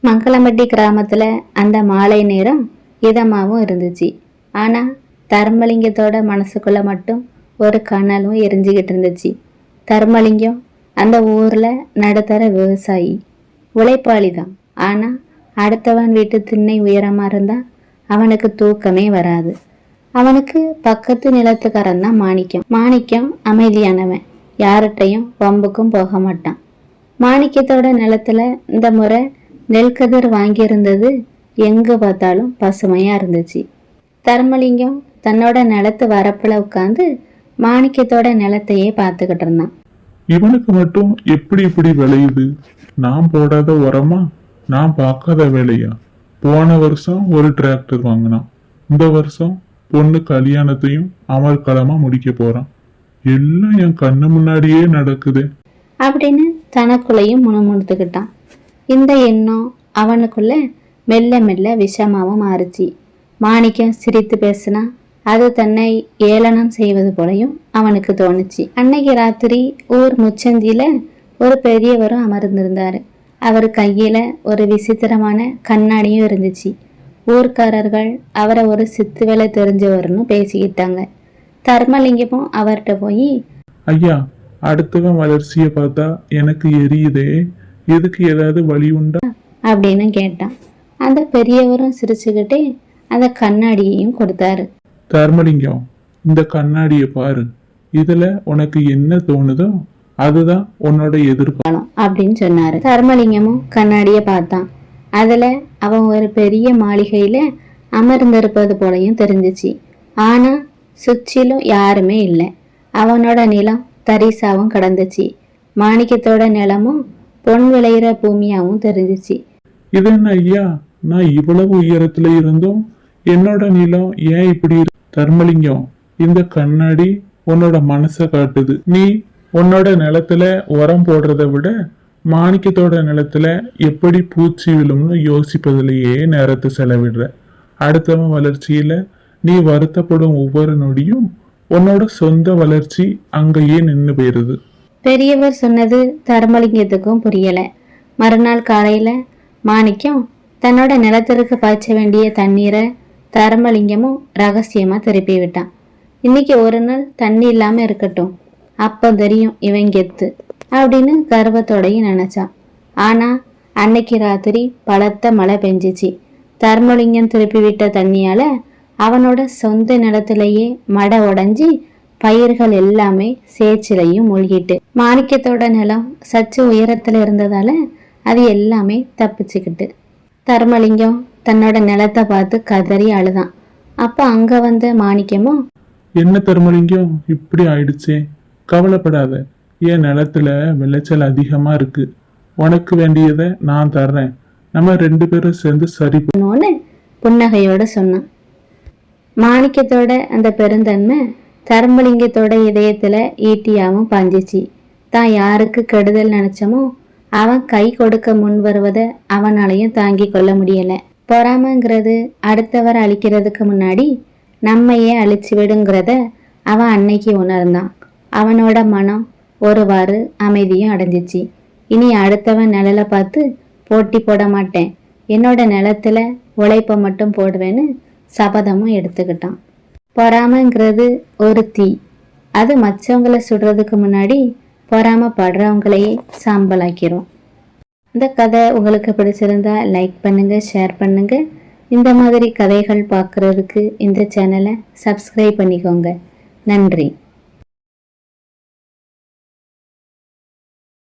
மங்களம்பட்டி கிராமத்துல அந்த மாலை நேரம் இதமாவும் இருந்துச்சு. ஆனா தர்மலிங்கத்தோட மனசுக்குள்ள மட்டும் ஒரு கனலும் எரிஞ்சுக்கிட்டு இருந்துச்சு. தர்மலிங்கம் அந்த ஊர்ல நடுத்தர விவசாயி, உழைப்பாளி தான். ஆனா அடுத்தவன் வீட்டு திண்ணை உயரமா இருந்தா அவனுக்கு தூக்கமே வராது. அவனுக்கு பக்கத்து நிலத்துக்காரன் தான் மாணிக்கம். மாணிக்கம் அமைதியானவன், யார்கிட்டையும் வம்புக்கும் போக மாட்டான். மாணிக்கத்தோட நிலத்துல இந்த முறை நெல்கதிர் வாங்கியிருந்தது எங்க பார்த்தாலும் பசுமையா இருந்துச்சு. தர்மலிங்கம் தன்னோட நிலத்து வரப்புல உட்காந்து மாணிக்கத்தோட நிலத்தையே பார்த்துக்கிட்டு இருந்தான். இவனுக்கு மட்டும் எப்படி இப்படி விளையுது? நான் போடாத உரமா, நான் பார்க்காத வேலையா? போன வருஷம் ஒரு டிராக்டர் வாங்கினான், இந்த வருஷம் பொண்ணு கல்யாணத்தையும் அமர்க்களமா முடிக்க போறான். எல்லாம் என் கண்ணு முன்னாடியே நடக்குது அப்படின்னு தனக்குள்ளையும் முணுமுணுத்துக்கிட்டான். இந்த எண்ணம் அவனுக்குள்ள மெல்ல மெல்ல விஷமாவும் மாறுச்சு. மாணிக்கம் சிரித்து பேசினா அது தன்னை ஏளனம் செய்வது போலையும் அவனுக்கு தோணுச்சு. அன்னைக்கு ராத்திரி ஊர் முச்சந்தியில ஒரு பெரியவரும் அமர்ந்திருந்தாரு. அவர் கையில ஒரு விசித்திரமான கண்ணாடியும் இருந்துச்சு. ஊர்க்காரர்கள் அவரை ஒரு சித்து வேலை தெரிஞ்சவர்னு பேசிக்கிட்டாங்க. தர்மலிங்கமும் அவர்கிட்ட போய், ஐயா, அடுத்தவன் வளர்ச்சியை பார்த்தா எனக்கு எரியுதே, எதுக்கு ஏதாவது வழி உண்டா அப்படின்னு கேட்டான். அந்த பெரியவரும் சிரிச்சுக்கிட்டே அந்த கண்ணாடியையும் கொடுத்தாரு. தர்மலிங்கம், இந்த கண்ணாடியை பாரு, இதுல உனக்கு என்ன தோணுதோ அதுதான் உன்னோட எதிர்பார்ப்பு அப்படின்னு சொன்னாரு. தர்மலிங்கமும் கண்ணாடிய பார்த்தான். அதுல அவன் ஒரு பெரிய மாளிகையில அமர்ந்திருப்பது போலையும் தெரிஞ்சிச்சு. ஆனா சுற்றிலும் யாருமே இல்லை. அவனோட நிலம் தரிசாவும் கடந்துச்சு. மாணிக்கத்தோட நிலமும் பொன் விளையிற பூமியாவும் தெரிஞ்சிச்சு. இது என்ன ஐயா, நான் இவ்வளவு உயரத்துல இருந்தும் என்னோட நிலம் ஏன் இப்படி? தர்மலிங்கம், இந்த கண்ணாடி உன்னோட மனசை காட்டுது. நீ உன்னோட நிலத்துல உரம் போடுறத விட மாணிக்கத்தோட நிலத்துல எப்படி பூச்சி விழும்னு யோசிப்பதிலேயே நேரத்தை செலவிடுற. அடுத்தவன் வளர்ச்சியில நீ வருத்தப்படும் ஒவ்வொரு நொடியும் உன்னோட சொந்த வளர்ச்சி அங்கேயே நின்று போயிருது. பெரியவர் சொன்னது தர்மலிங்கத்துக்கும் புரியல. மறுநாள் காலையில மாணிக்கம் தன்னோட நிலத்திற்கு பாய்ச்ச வேண்டிய தண்ணீரை தர்மலிங்கமும் ரகசியமா திருப்பி விட்டான். இன்னைக்கு ஒரு நாள் தண்ணி இல்லாம இருக்கட்டும், அப்ப தெரியும் இவன் கெத்து அப்படின்னு கர்வத்தோடையும் நினைச்சான். ஆனா அன்னைக்கு ராத்திரி பலத்த மழை பெஞ்சிச்சு. தர்மலிங்கம் திருப்பி விட்ட தண்ணியால அவனோட சொந்த நிலத்திலேயே மடை உடைஞ்சி பயிர்கள் எல்லாமே சேச்சிலையும் மூழ்கிட்டு. மாணிக்கத்தோட நிலம் சற்று உயரத்துல இருந்ததால அது எல்லாமே தப்பிச்சுக்கிட்டு. தர்மலிங்கம் தன்னோட நிலத்தை பார்த்து கதறி அழுதான். அப்ப அங்க வந்த மாணிக்கமும், என்ன தர்மலிங்கம், இப்படி ஆயிடுச்சே, கவலைப்படாத, என் நிலத்துல விளைச்சல் அதிகமா இருக்கு, உனக்கு வேண்டியதை நான் தர்றேன், நம்ம 2 பேரும் சேர்ந்து சரி பண்ணோன்னு புன்னகையோட சொன்னான். மாணிக்கத்தோட அந்த பெருந்தன்மை தர்மலிங்கத்தோட இதயத்துல ஈட்டியாவும் பாஞ்சிச்சு. தான் யாருக்கு கெடுதல் நினைச்சமோ அவன் கை கொடுக்க முன் வருவதை அவனாலையும் தாங்கி கொள்ள முடியல. பொறாமைங்கிறது அடுத்தவரை அழிக்கிறதுக்கு முன்னாடி நம்மையே அழிச்சு விடுங்கிறத அவன் அன்னைக்கு உணர்ந்தான். அவனோட மனம் ஒருவாறு அமைதியும் அடைஞ்சிச்சு. இனி அடுத்தவன் நிழலை பார்த்து போட்டி போட மாட்டேன், என்னோட நிலத்துல உழைப்ப மட்டும் போடுவேன்னு சபதமும் எடுத்துக்கிட்டான். பொறாமைங்கிறது ஒரு தீ, அது மற்றவங்களை சுடுறதுக்கு முன்னாடி பொறாமப்படுறவங்களையே சாம்பலாக்கிறோம். இந்த கதை உங்களுக்கு பிடிச்சிருந்தா லைக் பண்ணுங்க, ஷேர் பண்ணுங்க. இந்த மாதிரி கதைகள் பார்க்குறதுக்கு இந்த சேனலை சப்ஸ்கிரைப் பண்ணிக்கோங்க. நன்றி.